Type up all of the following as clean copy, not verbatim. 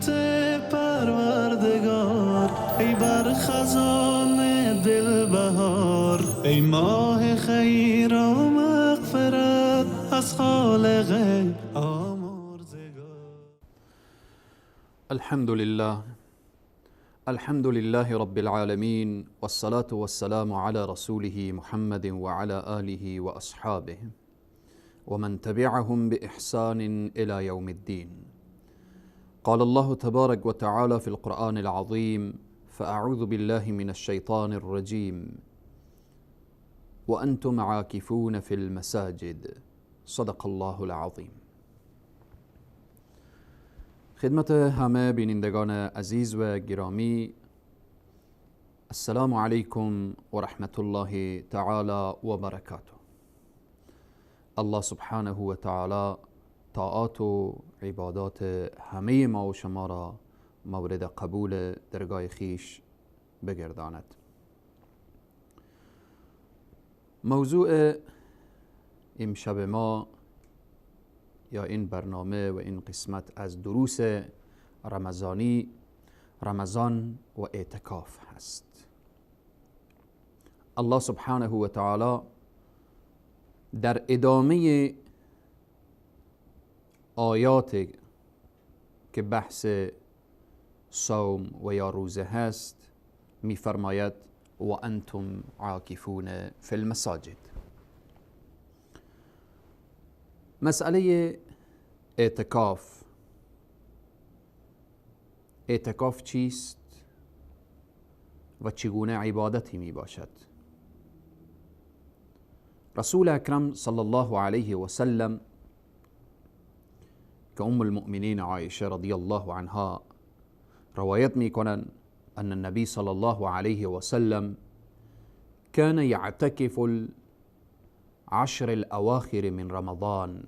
رحمت پروردگار، ای بر خزان دل بهار، ای ماه خیر و مغفرت از خالق آمرزگار. الحمد لله رب العالمين، والصلاة والسلام على رسوله محمد وعلى آله وأصحابه ومن تبعهم بإحسان إلى يوم الدين. قال الله تبارك وتعالى في القرآن العظيم: فأعوذ بالله من الشيطان الرجيم وأنتم عاكفون في المساجد. صدق الله العظيم. خدمت همه بینندگان عزیز و گرامی، السلام علیکم و رحمت الله تعالی و برکاته. الله سبحانه و تعالی طاعات و عبادات همه ما و شما را مورد قبول درگاه خیش بگرداند. موضوع امشب ما یا این برنامه و این قسمت از دروس رمضانی، رمضان و اعتکاف هست. الله سبحانه و تعالی در ادامه آیات که بحث صوم و یا روزه هست می‌فرماید و انتم عاکفون فی المساجد. مسئله اعتکاف چیست و چگونه عبادتی می باشد؟ رسول اکرم صلی الله علیه و سلم که ام المؤمنین عایشه رضی الله عنها روایت می کنند ان النبی صلی الله علیه و سلم كان يعتكف العشر الأواخر من رمضان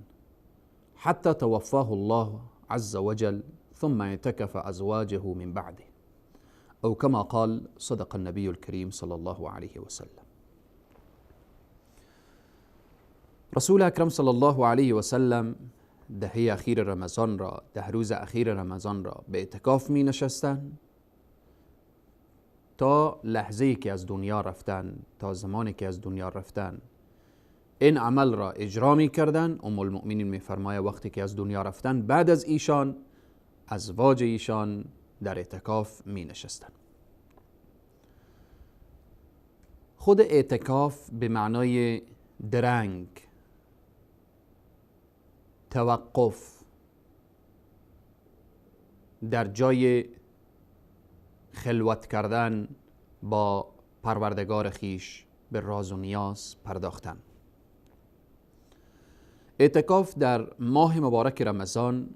حتى توفاه الله عز وجل ثم اعتكف أزواجه من بعده، أو كما قال صدق النبي الكريم صلى الله عليه وسلم. رسول اکرم صلی الله علیه و سلم دهه اخیر رمضان را، 10 روز اخیر رمضان را به اعتکاف می نشستند تا لحظه‌ای که از دنیا رفتن، تا زمانی که از دنیا رفتن این عمل را اجرا می کردن. ام المؤمنین می فرماید وقتی که از دنیا رفتن، بعد از ایشان ازواج ایشان در اعتکاف می نشستن. خود اعتکاف به معنای درنگ، توقف، در جای خلوت کردن با پروردگار خیش به راز و نیاز پرداختن. اعتکاف در ماه مبارک رمضان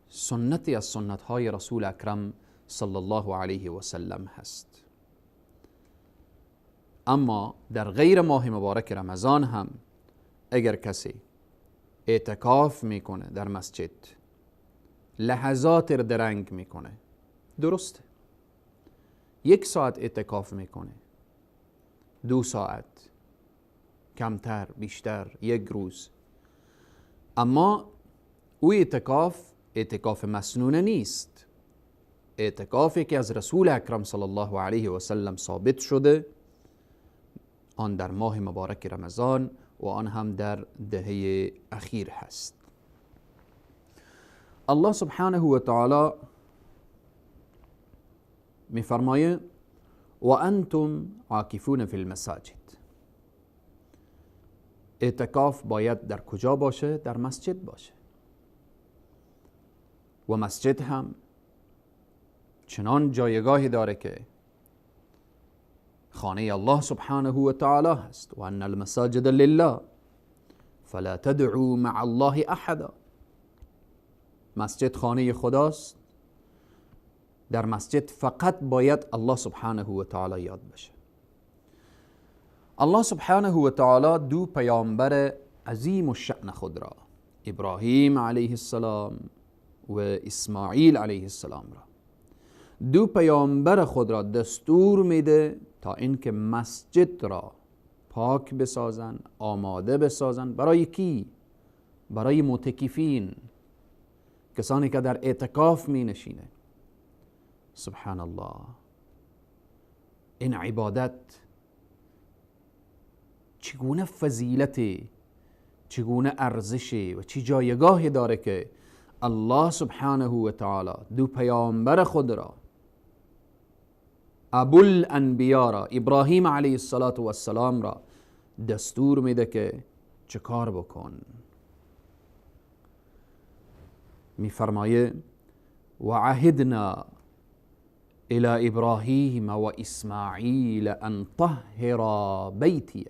سنتی از سنت‌های رسول اکرم صلی الله علیه و سلم هست. اما در غیر ماه مبارک رمضان هم اگر کسی اعتکاف میکنه در مسجد، لحظات درنگ میکنه، درسته. 1 ساعت اعتکاف میکنه، 2 ساعت، کمتر، بیشتر، 1 روز، اما او اعتکاف مسنونه نیست. اعتکافی که از رسول اکرم صلی الله علیه و سلم ثابت شده، آن در ماه مبارک رمضان و آن هم در دهه اخیر هست. الله سبحانه و تعالی می فرماید و انتم عاکفون فی المساجد. اعتکاف باید در کجا باشه؟ در مسجد باشه. و مسجد هم چنان جایگاهی داره که خانه الله سبحانه و تعالی هست. و ان المساجد لله فلا تدعوا مع الله احدا. مسجد خانه خداست، در مسجد فقط باید الله سبحانه و تعالی یاد بشه. الله سبحانه و تعالی 2 پیامبر عظیم الشأن خود را، ابراهیم علیه السلام و اسماعیل علیه السلام را، 2 پیامبر خود را دستور میده تا اینکه مسجد را پاک بسازن، آماده بسازن. برای کی؟ برای معتکفین، کسانی که در اعتکاف می نشینه. سبحان الله. این عبادت چگونه فضیلت، چگونه ارزش و چی جایگاهی داره که الله سبحانه و تعالی دو پیامبر خود را، ابوالانبیا را، ابراهیم علیه السلام را دستور میده که چه کار بکن. میفرمایه و عهدنا الى ابراهیم و اسماعیل ان طهر بیتی.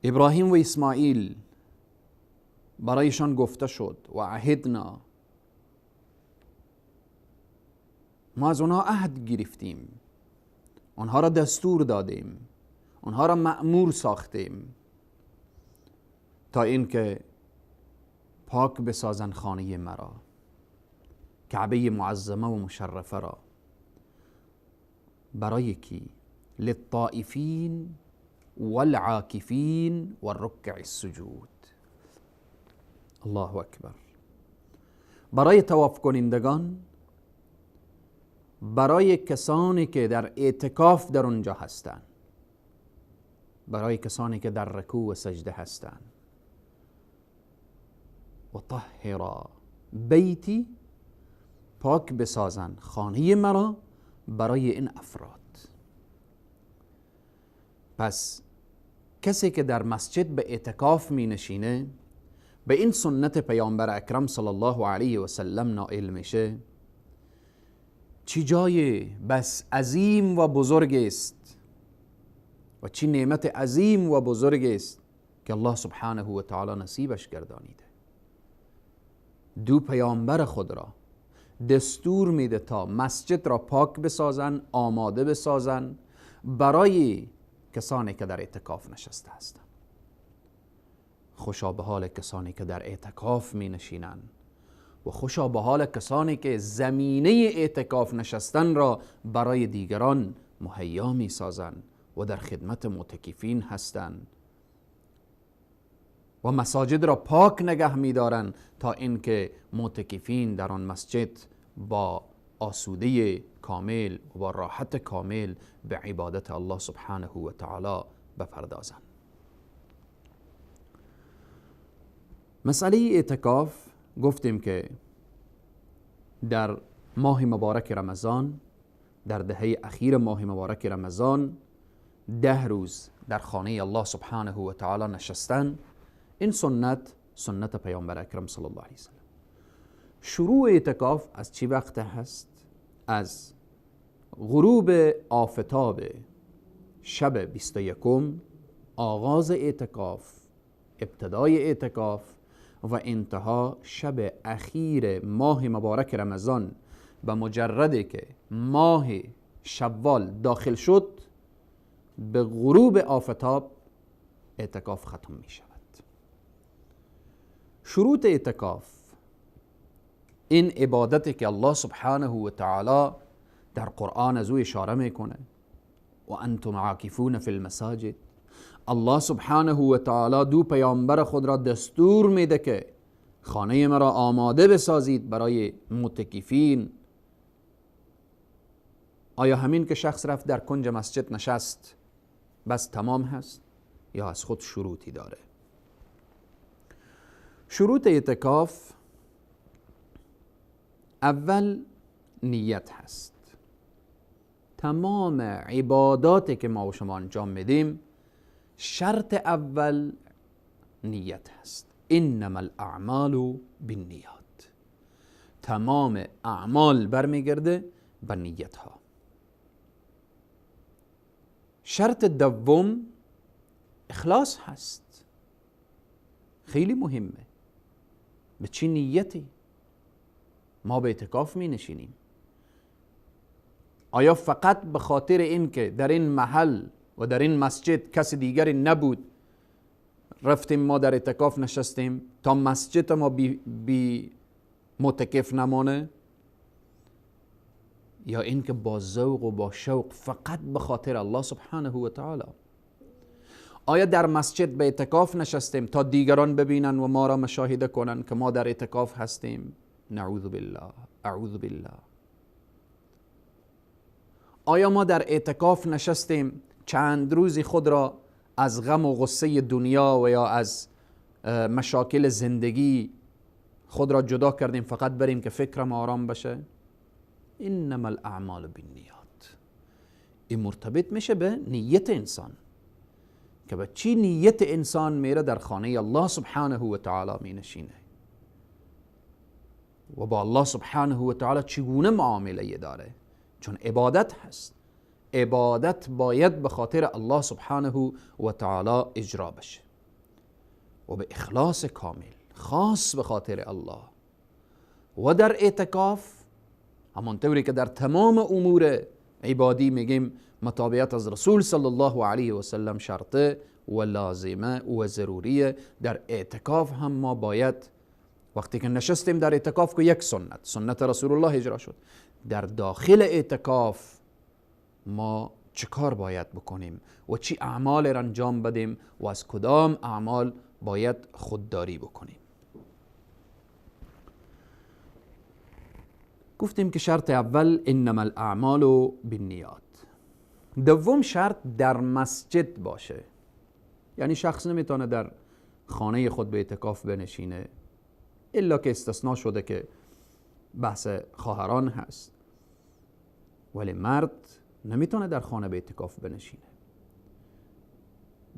ابراهیم و اسماعیل برایشان گفته شد و عهدنا، ما از اونها عهد گرفتیم، اونها را دستور دادیم، اونها را مأمور ساختیم تا اینکه پاک بسازن خانه مرا، کعبه معظمه و مشرفه را. برای کی؟ للطائفین والعاکفین والرکع السجود. الله اکبر. برای طواف کنندگان، برای کسانی که در اعتکاف در اونجا هستند، برای کسانی که در رکوع و سجده هستند. و طهر بیتی، پاک بسازن خانه مرا برای این افراد. پس کسی که در مسجد به اعتکاف می نشینه، به این سنت پیامبر اکرم صلی الله علیه و سلم نائل میشه. چی جای بس عظیم و بزرگ است و چی نعمت عظیم و بزرگ است که الله سبحانه و تعالی نصیبش گردانیده. دو پیامبر خود را دستور میده تا مسجد را پاک بسازن، آماده بسازن برای کسانی که در اعتکاف نشسته هستند. خوشا به حال کسانی که در اعتکاف می نشینند و خوشا به حال کسانی که زمینه اعتکاف نشستن را برای دیگران مهیا می سازند و در خدمت معتکفین هستند و مساجد را پاک نگه می دارند تا اینکه معتکفین در آن مسجد با آسوده کامل و با راحت کامل به عبادت الله سبحانه و تعالی بپردازند. مسئله اعتکاف گفتیم که در ماه مبارک رمضان، در دهه اخیر ماه مبارک رمضان 10 روز در خانه الله سبحانه و تعالی نشستن، این سنت پیامبر اکرم صلی الله علیه وسلم. شروع اعتکاف از چی وقت هست؟ از غروب آفتاب شب 21 آغاز اعتکاف، ابتدای اعتکاف و انتها شب اخیر ماه مبارک رمضان. به مجرد که ماه شوال داخل شد، به غروب آفتاب اعتکاف ختم می شود. شروط اعتکاف، این عبادتی که الله سبحانه و تعالی در قرآن از او اشاره میکنه، و انتم عاکفون فی المساجد. الله سبحانه و تعالی دو پیامبر خود را دستور میده که خانه مرا آماده بسازید برای معتکفین. آیا همین که شخص رفت در کنج مسجد نشست بس تمام هست یا از خود شروطی داره؟ شروط اعتکاف، اول نیت هست. تمام عباداتی که ما و شما انجام میدیم، شرط اول نیت هست. انما الاعمال بالنیات. تمام اعمال برمیگرده به نیت ها. شرط دوم اخلاص هست. خیلی مهمه. به چی نیتی ما به اعتکاف می نشینیم؟ آیا فقط به خاطر این که در این محل و در این مسجد کسی دیگری نبود رفتیم ما در اعتکاف نشستیم تا مسجد ما بی معتکف نمانه؟ یا این که با ذوق و با شوق فقط به خاطر الله سبحانه و تعالی؟ آیا در مسجد به اعتکاف نشستیم تا دیگران ببینن و ما را مشاهده کنن که ما در اعتکاف هستیم؟ نعوذ بالله، اعوذ بالله. آیا ما در اعتکاف نشستیم چند روزی خود را از غم و غصه دنیا و یا از مشاکل زندگی خود را جدا کردیم فقط بریم که فکرم آرام بشه؟ انما الاعمال بالنیات. این مرتبط میشه به نیت انسان که به چی نیت انسان میره در خانه الله سبحانه و تعالی می نشینه و با الله سبحانه و تعالی چگونه معامله داره. چون عبادت هست، عبادت باید به خاطر الله سبحانه و تعالی اجرا بشه و به اخلاص کامل، خاص به خاطر الله. و در اعتکاف همانطوری که در تمام امور عبادی میگیم متابعت از رسول صلی الله علیه و سلم شرطه و لازمه و ضروریه، در اعتکاف هم ما باید وقتی که نشستیم در اعتکاف که یک سنت رسول الله اجرا شد، در داخل اعتکاف ما چه کار باید بکنیم و چی اعمال را انجام بدیم و از کدام اعمال باید خودداری بکنیم. گفتیم که شرط اول انما الاعمال بالنیات. دوم شرط در مسجد باشه، یعنی شخص نمیتونه در خانه خود به اعتکاف بنشینه الا که استثناء شده که بحث خواهران هست، ولی مرد نمیتونه در خانه به اعتکاف بنشینه،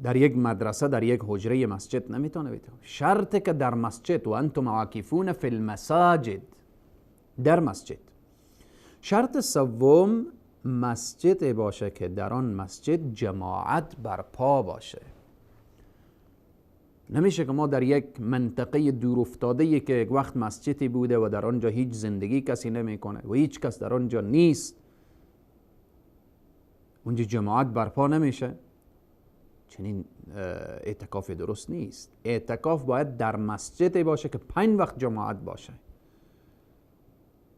در یک مدرسه در یک حجره مسجد نمیتونه بیت. شرطه که در مسجد و انتم عاکفون فی المساجد، در مسجد. شرط سوم مسجد باشه که در آن مسجد جماعت برپا باشه. نمیشه که ما در یک منطقه دور افتاده که یک وقت مسجدی بوده و در آنجا هیچ زندگی کسی نمیکنه و هیچ کس در آنجا نیست، اونجا جماعت برپا نمیشه. چنین اعتکاف درست نیست. اعتکاف باید در مسجدی باشه که 5 وقت جماعت باشه،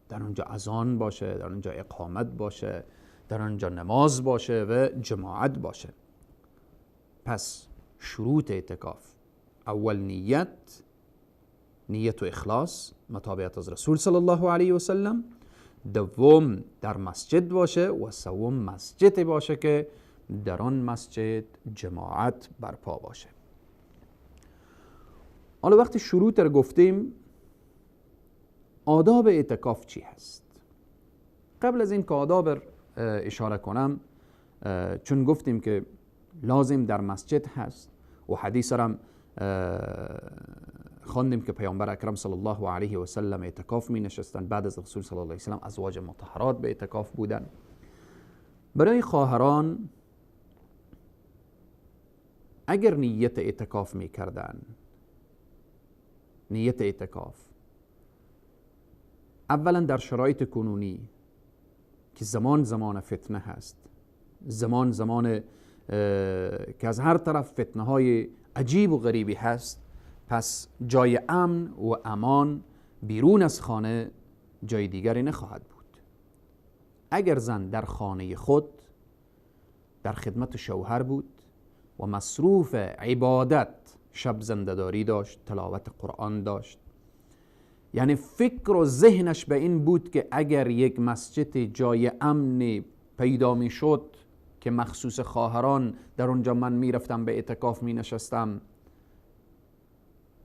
در اونجا اذان باشه، در اونجا اقامت باشه، در اونجا نماز باشه و جماعت باشه. پس شروط اعتکاف: اول نیت و اخلاص، متابعت از رسول صلی الله علیه و سلم. دوم در مسجد باشه و سوم مسجد باشه که در آن مسجد جماعت برپا باشه. حالا وقتی شروط رو گفتیم، آداب اعتکاف چی هست؟ قبل از این که آداب اشاره کنم، چون گفتیم که لازم در مسجد هست و حدیث هم خواندیم که پیامبر اکرم صلی الله علیه و سلم اعتکاف می نشستن، بعد از رسول صلی الله علیه و سلم ازواج مطهرات به اعتکاف بودن. برای خواهران اگر نیت اعتکاف می کردن، نیت اعتکاف اولا در شرایط کنونی که زمان فتنه هست، زمان که از هر طرف فتنه های عجیب و غریبی هست، پس جای امن و امان بیرون از خانه جای دیگری نخواهد بود. اگر زن در خانه خود در خدمت شوهر بود و مصروف عبادت، شب زنده‌داری داشت، تلاوت قرآن داشت، یعنی فکر و ذهنش به این بود که اگر یک مسجد جای امن پیدا می شد که مخصوص خواهران، در اونجا من می رفتم به اعتکاف می نشستم،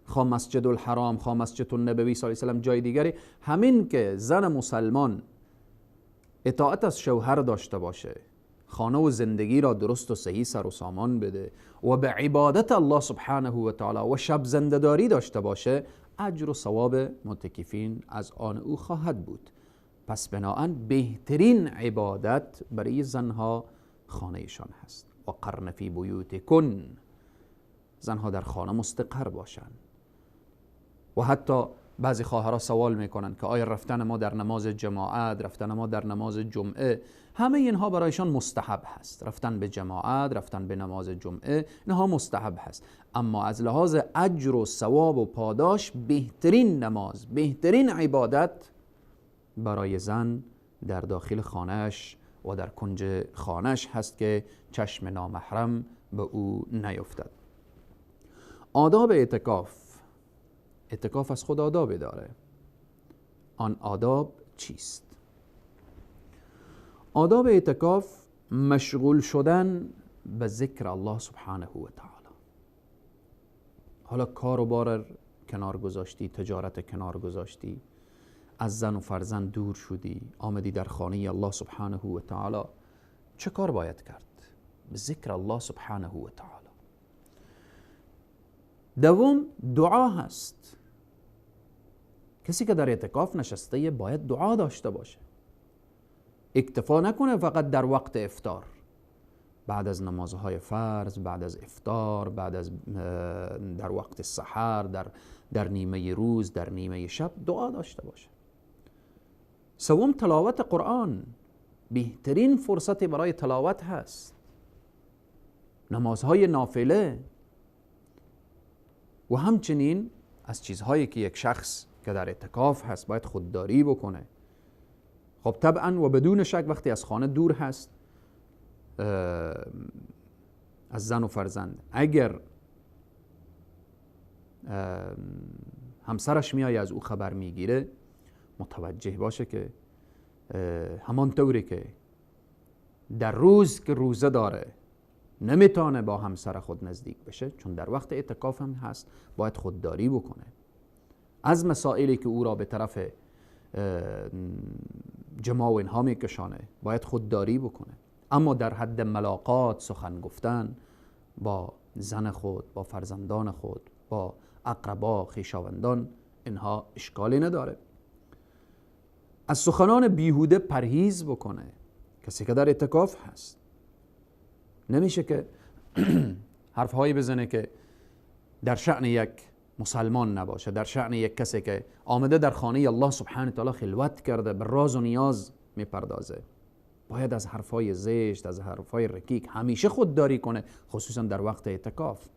خواه مسجد الحرام، خواه مسجد النبوی صلی الله علیه و سلم، جای دیگری، همین که زن مسلمان اطاعت از شوهر داشته باشه، خانه و زندگی را درست و صحیح سر و سامان بده و به عبادت الله سبحانه و تعالی و شب زنده‌داری داشته باشه، اجر و ثواب معتکفین از آن او خواهد بود. پس بناهن بهترین عبادت برای زنها خانهشان هست. و قرن فی بیوتکن، زنها در خانه مستقر باشن. و حتی بعضی خواهرها سوال میکنن که آیا رفتن ما در نماز جماعت، رفتن ما در نماز جمعه، همه اینها برایشان مستحب هست. رفتن به جماعت، رفتن به نماز جمعه، اینها مستحب هست، اما از لحاظ اجر و ثواب و پاداش بهترین نماز، بهترین عبادت برای زن در داخل خانهش و در کنج خانهش هست که چشم نامحرم به او نیفتد. آداب اعتکاف از خود آدابی داره. آن آداب چیست؟ آداب اعتکاف مشغول شدن به ذکر الله سبحانه و تعالی. حالا کار و بار کنار گذاشتی، تجارت کنار گذاشتی، از زن و فرزند دور شدی، آمدی در خانه الله سبحانه و تعالی، چه کار باید کرد؟ به ذکر الله سبحانه و تعالی. دوم دعا هست. کسی که در اعتکاف نشسته باید دعا داشته باشه. اکتفا نکنه فقط در وقت افطار، بعد از نمازهای فرض، بعد از افطار، بعد از در وقت سحر، در نیمه روز، در نیمه شب دعا داشته باشه. سوم تلاوت قرآن. بهترین فرصت برای تلاوت هست. نمازهای نافله. و همچنین از چیزهایی که یک شخص که در اعتکاف هست باید خودداری بکنه. خب طبعا و بدون شک وقتی از خانه دور هست، از زن و فرزند، اگر همسرش میای از او خبر میگیره، متوجه باشه که همان طوری که در روز که روزه داره نمیتونه با همسر خود نزدیک بشه، چون در وقت اعتکاف هم هست، باید خودداری بکنه از مسائلی که او را به طرف جماع و اینها میکشانه. باید خودداری بکنه. اما در حد ملاقات، سخن گفتن با زن خود، با فرزندان خود، با اقربا، خویشاوندان، اینها اشکالی نداره. از سخنان بیهوده پرهیز بکنه. کسی که در اعتکاف هست نمیشه که حرفهایی بزنه که در شأن یک مسلمان نباشه، در شأن یک کسی که آمده در خانه الله سبحانه تعالی خلوت کرده، به راز و نیاز میپردازه. باید از حرفهای زشت، از حرفهای رکیک همیشه خودداری کنه، خصوصا در وقت اعتکاف.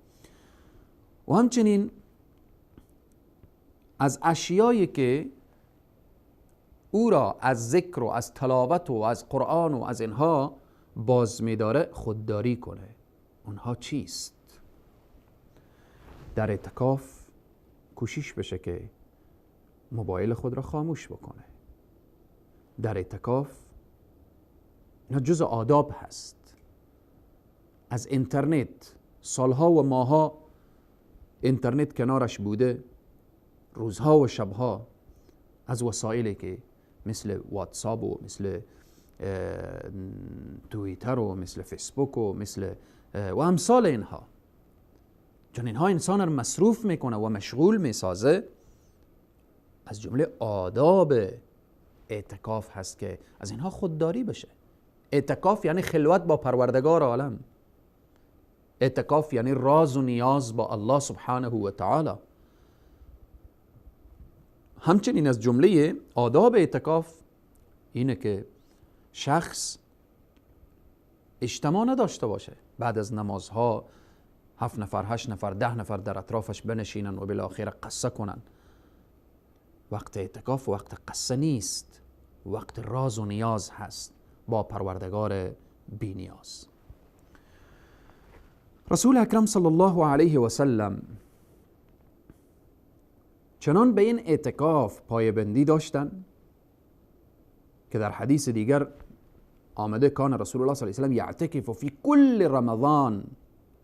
و همچنین از اشیایی که او را از ذکر و از تلاوت و از قرآن و از اینها باز می‌داره خودداری کنه. اونها چیست؟ در اعتکاف کوشش بشه که موبایل خود را خاموش بکنه. در اعتکاف اینا جزء آداب هست. از اینترنت، سالها و ماها اینترنت کنارش بوده، روزها و شبها از وسایلی که مثل واتساپ و مثل توییتر و مثل فیسبوک و مثل و امثال اینها، چون اینها انسان رو مصروف میکنه و مشغول میسازه. از جمله آداب اعتکاف هست که از اینها خودداری بشه. اعتکاف یعنی خلوت با پروردگار عالم. اعتکاف یعنی راز و نیاز با الله سبحانه و تعالی. همچنین از جمله آداب اعتکاف اینه که شخص اجتماع نداشته باشه. بعد از نمازها 7 نفر، 8 نفر، 10 نفر در اطرافش بنشینن و بالاخره قصه کنن. وقت اعتکاف وقت قصه نیست، وقت راز و نیاز هست با پروردگار بی نیاز. رسول اکرم صلی الله علیه و سلم چنان به این اعتکاف پایبندی داشتن که در حدیث دیگر آمده کان رسول الله صلی الله علیه و سلم یعتکف فی کل رمضان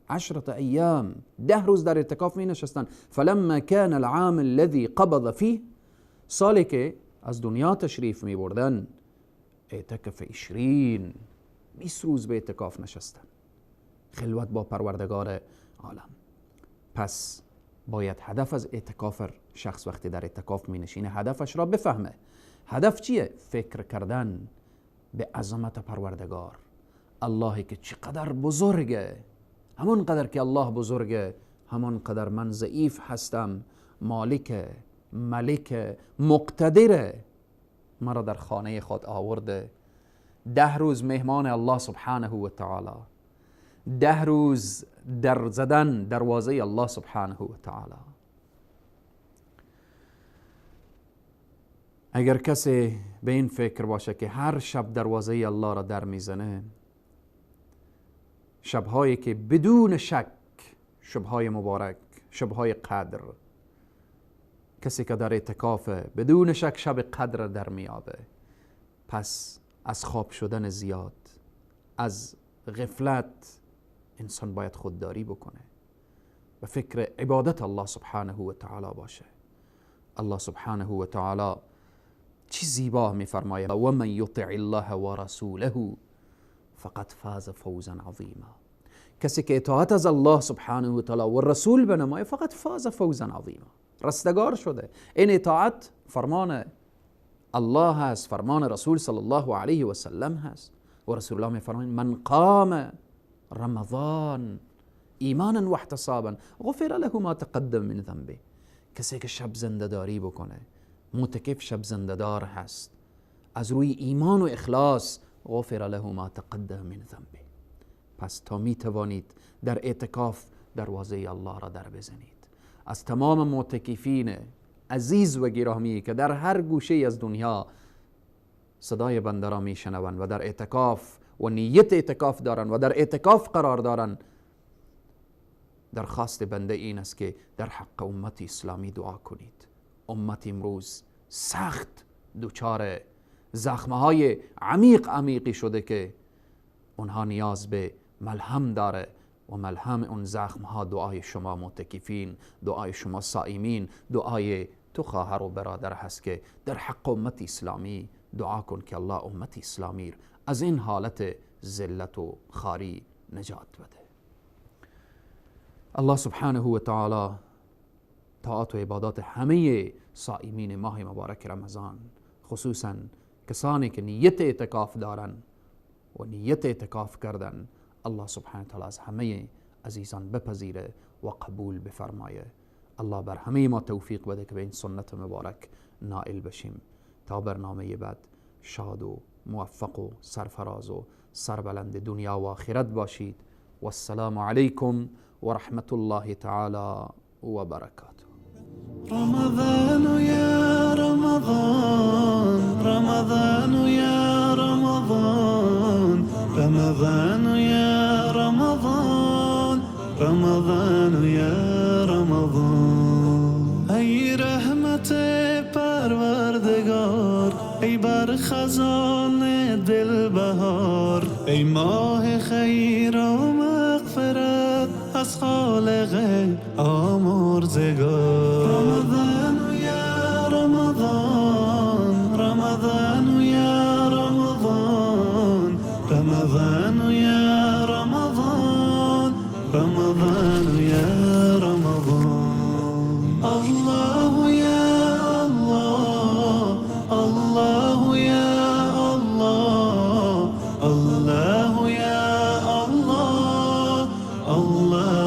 10 ایام، 10 روز در اعتکاف می نشستن. فلما کان العام الذي قبض فیه، سالی که از دنیا تشریف می بردن، اعتکف 20 روز به اعتکاف نشستن، خلوت با پروردگار عالم. پس باید هدف از اعتکاف شخص وقتی در اعتکاف می نشینه هدفش را بفهمه. هدف چیه؟ فکر کردن به عظمت پروردگار، اللهی که چقدر بزرگه. همون قدر که الله بزرگه، همون قدر من ضعیف هستم. مالک، ملک، مقتدره، مرا در خانه خود آورده. 10 روز مهمان الله سبحانه و تعالی، 10 روز در زدن دروازه الله سبحانه و تعالی. اگر کسی به این فکر باشه که هر شب دروازه الله را در میزنه، شبهایی که بدون شک شبهای مبارک، شبهای قدر، کسی که در اعتکاف بدون شک شب قدر در میابه. پس از خواب شدن زیاد، از غفلت انسان باید خودداری بکنه و فکر عبادت الله سبحانه و تعالی باشه. الله سبحانه و تعالی چی زیبا میفرماید: و من یطع الله و رسوله فقد فاز فوزا عظیما. کسی که اطاعت از الله سبحانه و تعالی و رسول بنماید فقط فاز فوزا عظیما، رستگار شده. این اطاعت فرمان الله هست، فرمان رسول صلی الله علیه و سلم هست. و رسول الله میفرماید: من قام رمضان ایمانا و احتسابا غفر له ما تقدم من ذنبه. کسی که شب زنده‌داری بکنه، معتکف شب زنده‌دار هست، از روی ایمان و اخلاص، غفر له ما تقدم من ذنبه. پس تا می توانید در اعتکاف دروازه الله را در بزنید. از تمام معتکفین عزیز و گرامی که در هر گوشه از دنیا صدای بنده را می شنوند و در اعتکاف و نیت اعتکاف دارند و در اعتکاف قرار دارند، درخواست بنده این است که در حق امت اسلامی دعا کنید. امت امروز سخت دچار زخمهای عمیقی شده که اونها نیاز به ملهم داره و ملهم اون زخمها دعای شما معتکفین، دعای شما صائمین، دعای تو خواهر و برادر هست که در حق امت اسلامی دعا کن که الله امت اسلامی از این حالت ذلت و خاری نجات بده. الله سبحانه و تعالی طاعت و عبادات همه صائمین ماه مبارک رمضان، خصوصا کسانی که نیت اعتکاف دارن و نیت اعتکاف کردن، الله سبحانه و تعالی از همه عزیزان بپذیره و قبول بفرمایه. الله بر همه ما توفیق بده که به این سنت مبارک نائل بشیم. تا برنامه بعد شاد و موفق و سرفراز و سربلند دنیا و آخرت باشید. و السلام علیکم و رحمت الله تعالی و برکاته. رمضان يا رمضان، رمضان يا رمضان، رمضان يا رمضان، رمضان يا رمضان. ای رحمت پروردگار، ای بر خزان دل بهار، ای ماه خیر و مغفرت از خالق آمرزگار. رمضان یا رمضان، رمضان یا رمضان، رمضان یا رمضان، رمضان یا رمضان. الله یا الله، الله یا الله، الله یا الله، الله